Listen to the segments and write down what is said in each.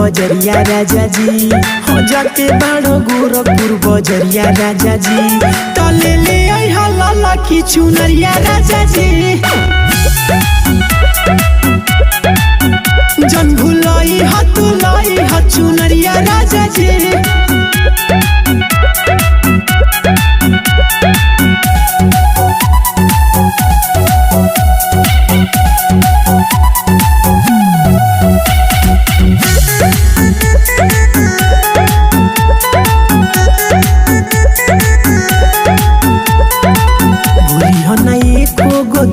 बजरिया राजा जी, हो जाते बाड़ो गोरखपुर बजरिया राजा जी, तले ले आई हला की चुनरिया राजा जी। जन भुलाई हतुलाई चुनरिया राजा जी।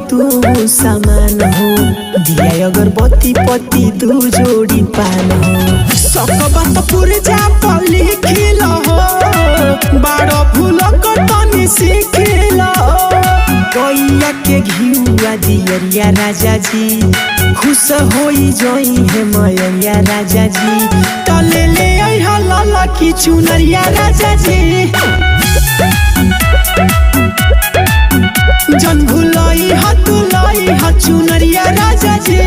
तू सामान हो दिया अगरबत्ती पत्ती दू जोड़ी पान हो, सकबा तो पुरजा पली खिल हो, बाड़ो फूल कटनी सीखिल हो। गैया के घिउआ दियरिया राजा जी, खुश होई जोई है मयरिया राजा जी, तले ले आई हला की चुनरिया राजा जी। जन भुलाई हतुलाई चुनरिया राजा जी।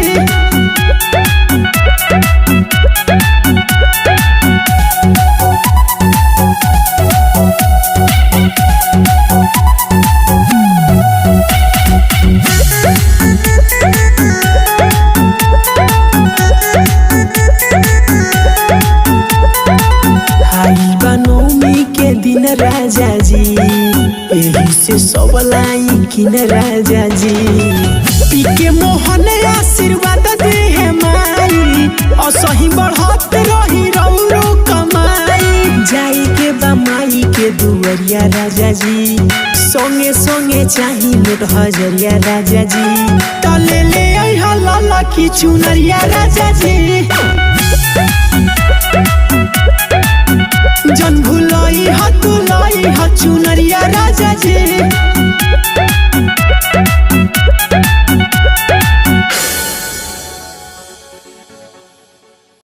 आई बनौमी के दिन राजा जी, यही से सब लाई किन राजा जी, पी के मोहन आशीर्वाद दे है माई, असही बढ़त रही रौरो कमाई। जाई के बमाई के दुवरिया राजा जी, संगे संगे चाही लोट हजरिया राजा जी, तले ले आई हला की चुनरिया राजा जी। जन भुलाई हतुलाई चुनरिया राजा जी।